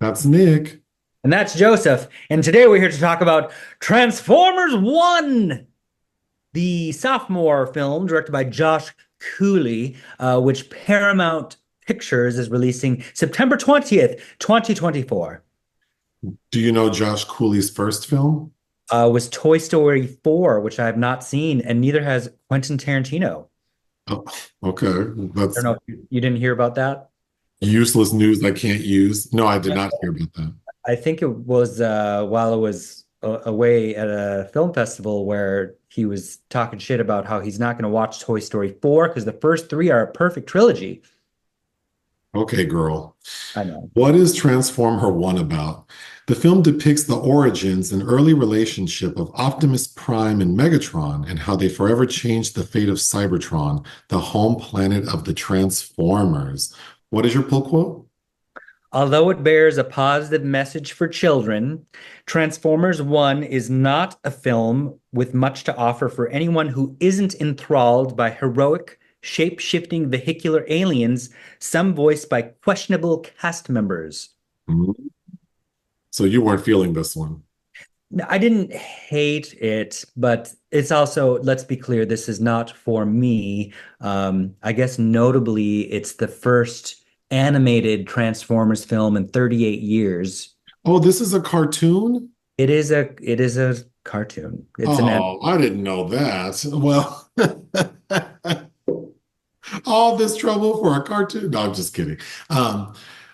That's Nick. And that's Joseph. And today we're here to talk about Transformers 1, the sophomore film directed by Josh Cooley, which Paramount Pictures is releasing September 20th, 2024. Do you know Josh Cooley's first film? Was Toy Story 4, which I have not seen, and neither has Quentin Tarantino. Oh, okay. I don't That's know if you didn't hear about that. useless news I can't use. No, I did not hear about that. I think it was while I was away at a film festival where he was talking shit about how he's not going to watch Toy Story 4 because the first three are a perfect trilogy. Okay, girl. I know. What is Transformer 1 about? The film depicts the origins and early relationship of Optimus Prime and Megatron and how they forever changed the fate of Cybertron, the home planet of the Transformers. What is your pull quote? Although it bears a positive message for children, Transformers 1 is not a film with much to offer for anyone who isn't enthralled by heroic, shape-shifting vehicular aliens, some voiced by questionable cast members. Mhm. So you weren't feeling this one. I didn't hate it, but it's also, let's be clear, this is not for me. I guess notably, it's the first animated Transformers film in 38 years. Oh, this is a cartoon? It is a cartoon. It's an Oh, I didn't know that. Well, all this trouble for a cartoon? No, I'm just kidding.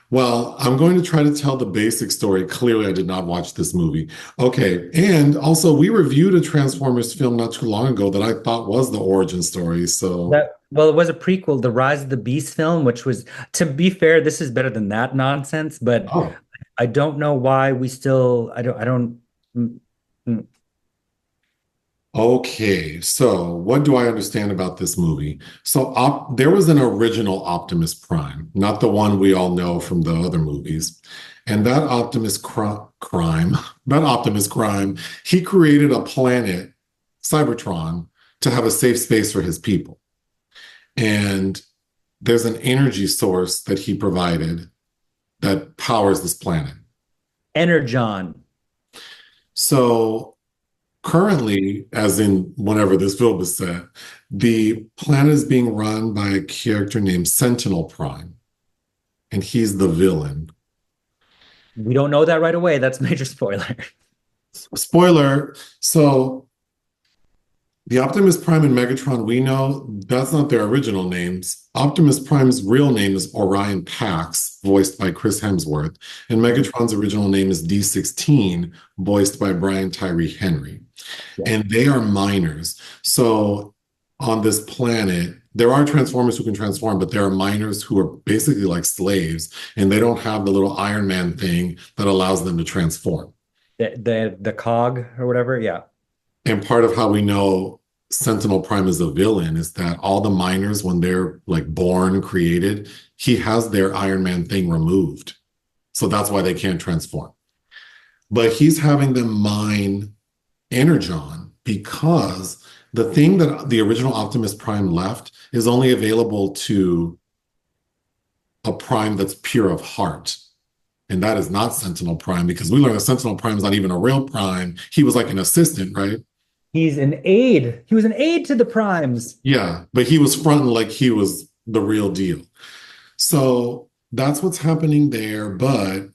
Well, I'm going to try to tell the basic story. Clearly, I did not watch this movie. Okay, and also we reviewed a Transformers film not too long ago that I thought was the origin story. So, well, it was a prequel, the Rise of the Beast film, which was, to be fair, this is better than that nonsense, but oh, I don't know why we still, I don't, mm, mm. okay. So, what do I understand about this movie? So, there was an original Optimus Prime, not the one we all know from the other movies. And that that Optimus Prime, he created a planet, Cybertron, to have a safe space for his people. And there's an energy source that he provided that powers this planet. Energon. So currently, as in whenever this film is set, the planet is being run by a character named Sentinel Prime, and he's the villain. We don't know that right away. That's major spoiler. Spoiler, so the Optimus Prime and Megatron we know, that's not their original names. Optimus Prime's real name is Orion Pax, voiced by Chris Hemsworth, and Megatron's original name is D16, voiced by Brian Tyree Henry. Yeah. And they are minors. So on this planet, there are Transformers who can transform, but there are minors who are basically like slaves, and they don't have the little Iron Man thing that allows them to transform. The cog or whatever. Yeah. And part of how we know Sentinel Prime is a villain is that all the minors, when they're like born, created, he has their Iron Man thing removed. So that's why they can't transform. But he's having them mine Energon because the thing that the original Optimus Prime left is only available to a Prime that's pure of heart. And that is not Sentinel Prime because we learned that Sentinel Prime is not even a real Prime. He was like an assistant, right? He's an aide. He was an aide to the Primes. Yeah, but he was fronting like he was the real deal. So that's what's happening there. But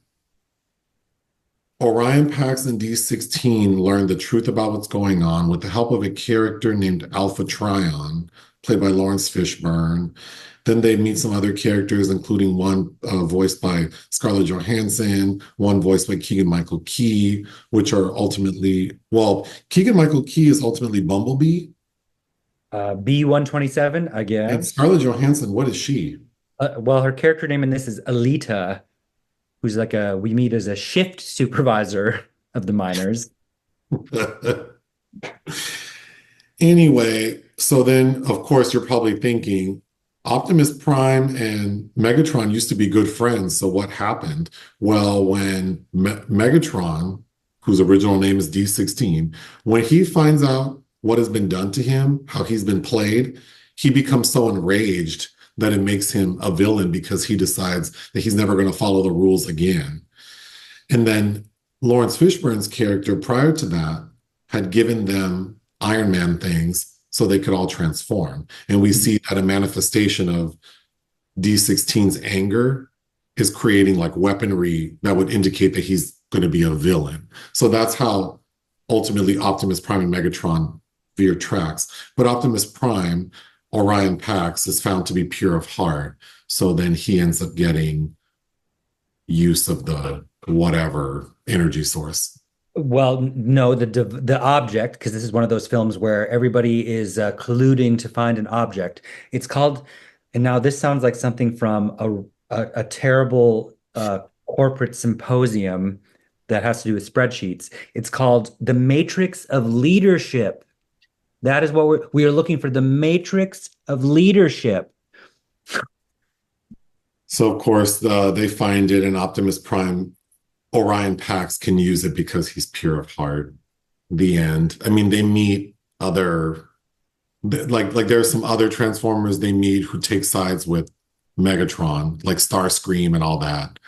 Orion Pax and D16 learn the truth about what's going on with the help of a character named Alpha Trion, played by Laurence Fishburne. Then they meet some other characters, including one voiced by Scarlett Johansson, one voiced by Keegan-Michael Key, which are ultimately, well, Keegan-Michael Key is ultimately Bumblebee. B-127, I And guess. Scarlett Johansson, what is she? Well, her character name in this is Elita, who's like we meet as a shift supervisor of the miners. Anyway, so then, of course, you're probably thinking, Optimus Prime and Megatron used to be good friends. So what happened? Well, when Megatron, whose original name is D16, when he finds out what has been done to him, how he's been played, he becomes so enraged that it makes him a villain because he decides that he's never going to follow the rules again. And then Laurence Fishburne's character prior to that had given them Iron Man things so they could all transform. And we see that a manifestation of D16's anger is creating like weaponry that would indicate that he's going to be a villain. So that's how ultimately Optimus Prime and Megatron veer tracks. But Optimus Prime, Orion Pax, is found to be pure of heart. So then he ends up getting use of the whatever energy source. Well, no, the object, because this is one of those films where everybody is colluding to find an object. It's called, and now this sounds like something from a terrible corporate symposium that has to do with spreadsheets. It's called the Matrix of Leadership. That is what we are looking for, the Matrix of Leadership. So of course they find it, and Optimus Prime, Orion Pax can use it because he's pure of heart. The end. I mean, they meet other, like there's some other Transformers they meet who take sides with Megatron, like Starscream and all that.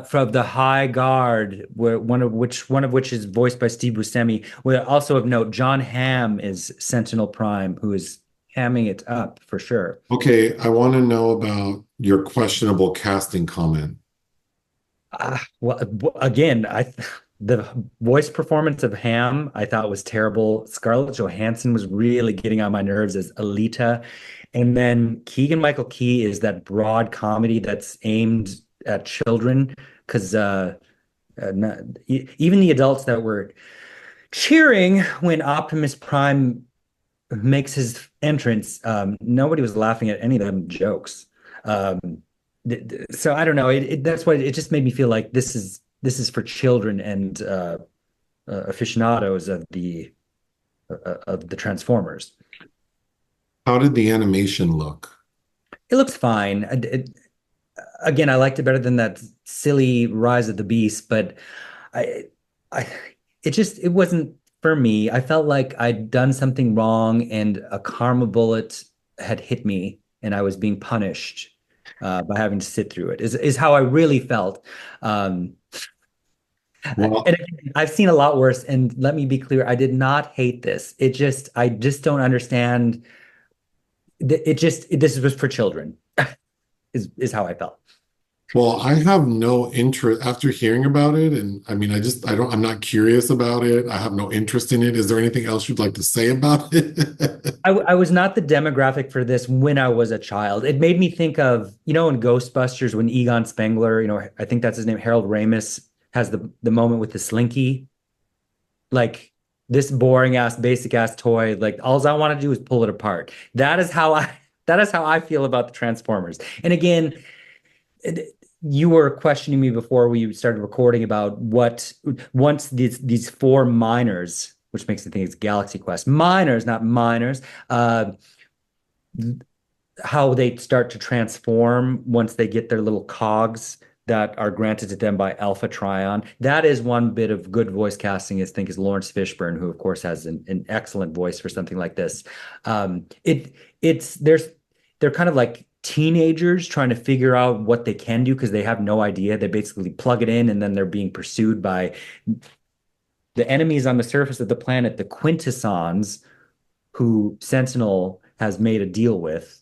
From the High Guard, where one of which is voiced by Steve Buscemi. We also of note, John Hamm is Sentinel Prime, who is hamming it up for sure. Okay, I want to know about your questionable casting comment. Well, again, the voice performance of Ham I thought was terrible. Scarlett Johansson was really getting on my nerves as Elita, and then Keegan-Michael Key is that broad comedy that's aimed at children because even the adults that were cheering when Optimus Prime makes his entrance, nobody was laughing at any of them jokes. So I don't know. That's why it just made me feel like this is for children and aficionados of the Transformers. How did the animation look? It looks fine. Again, I liked it better than that silly Rise of the Beast, but I, I, it wasn't for me. I felt like I'd done something wrong and a karma bullet had hit me and I was being punished by having to sit through it, is how I really felt. Well, and again, I've seen a lot worse, and let me be clear, I did not hate this. I just don't understand. This was for children, is how I felt. Well, I have no interest after hearing about it. And I mean, I'm not curious about it. I have no interest in it. Is there anything else you'd like to say about it? I was not the demographic for this when I was a child. It made me think of, in Ghostbusters when Egon Spengler, I think that's his name, Harold Ramis, has the moment with the slinky. Like this boring ass, basic ass toy, like all I want to do is pull it apart. That is how I feel about the Transformers. And again, you were questioning me before we started recording about once these four miners, which makes me think it's Galaxy Quest miners, not miners, how they start to transform once they get their little cogs that are granted to them by Alpha Trion. That is one bit of good voice casting, I think, is Laurence Fishburne, who of course has an excellent voice for something like this. They're kind of like teenagers trying to figure out what they can do because they have no idea. They basically plug it in and then they're being pursued by the enemies on the surface of the planet, the Quintessons, who Sentinel has made a deal with,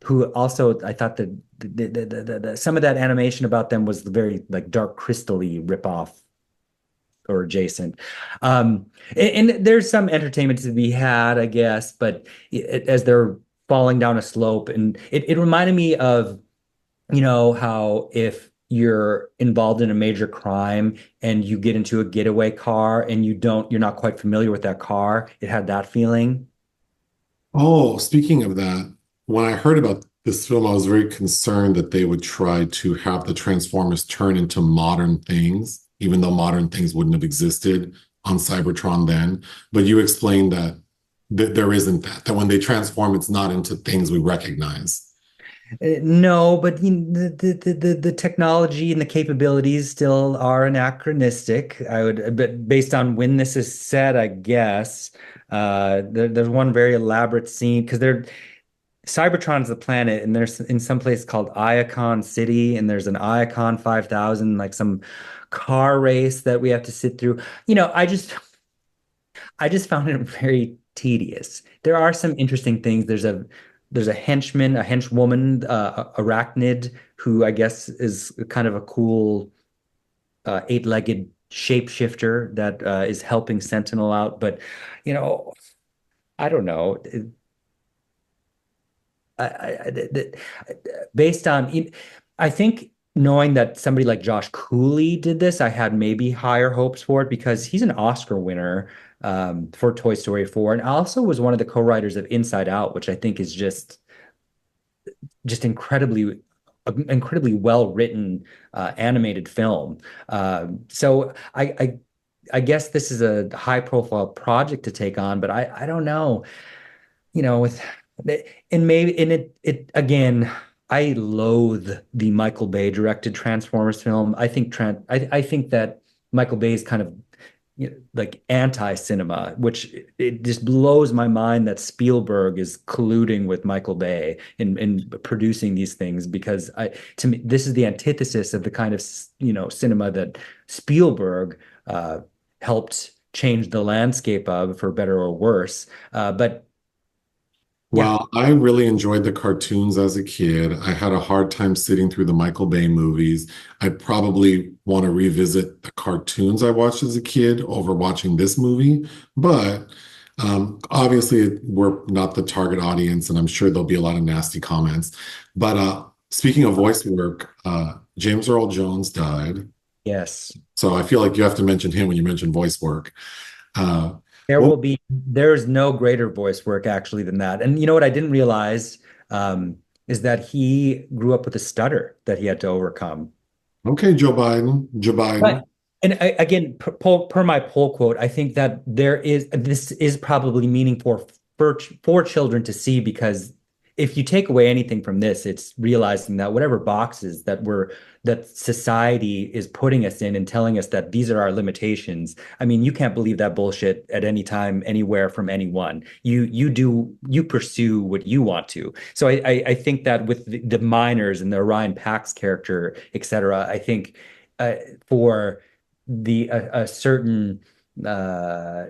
who also, I thought that some of that animation about them was very like Dark Crystal-y ripoff or adjacent. And there's some entertainment to be had, I guess, but as they're falling down a slope, and it reminded me of, how if you're involved in a major crime and you get into a getaway car and you're not quite familiar with that car, it had that feeling. Oh, speaking of that, when I heard about this film, I was very concerned that they would try to have the Transformers turn into modern things, even though modern things wouldn't have existed on Cybertron then. But you explained that there isn't that when they transform, it's not into things we recognize. No, but the technology and the capabilities still are anachronistic. But based on when this is set, I guess there's one very elaborate scene because Cybertron's the planet, and there's in some place called Iacon City, and there's an Iacon 5000, like some car race that we have to sit through. I just found it very tedious. There are some interesting things. There's a henchman, a henchwoman, arachnid, who I guess is kind of a cool eight-legged shapeshifter that is helping Sentinel out. But you know, I don't know. Based on, I think knowing that somebody like Josh Cooley did this, I had maybe higher hopes for it because he's an Oscar winner for Toy Story 4, and also was one of the co-writers of Inside Out, which I think is just incredibly well written animated film. So I guess this is a high profile project to take on, but I don't know, with and maybe and it again, I loathe the Michael Bay directed Transformers film. I think that Michael Bay is kind of, like anti-cinema, which it just blows my mind that Spielberg is colluding with Michael Bay in producing these things, because to me this is the antithesis of the kind of cinema that Spielberg helped change the landscape of, for better or worse. But yeah, Well, I really enjoyed the cartoons as a kid. I had a hard time sitting through the Michael Bay movies. I probably want to revisit the cartoons I watched as a kid over watching this movie, but obviously we're not the target audience, and I'm sure there'll be a lot of nasty comments. But speaking of voice work, James Earl Jones died, yes. so I feel like you have to mention him when you mention voice work. Uh, well, There's no greater voice work actually than that. And you know what I didn't realize is that he grew up with a stutter that he had to overcome. okay, Joe Biden, Joe Biden. But again, per my poll quote, I think that this is probably meaningful for children to see, because if you take away anything from this, it's realizing that whatever boxes that society is putting us in and telling us that these are our limitations. I mean, you can't believe that bullshit at any time, anywhere, from anyone. You pursue what you want to. So I think that with the miners and the Orion Pax character, etc., I think for a certain uh,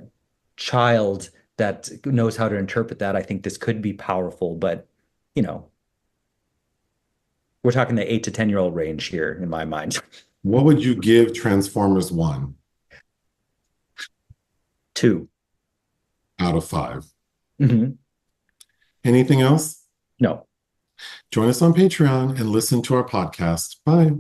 child that knows how to interpret that, I think this could be powerful. But you know, we're talking the 8 to 10-year-old range here in my mind. What would you give Transformers 1 Two. out of 5? Mhm. Anything else? No. Join us on Patreon and listen to our podcast. Bye.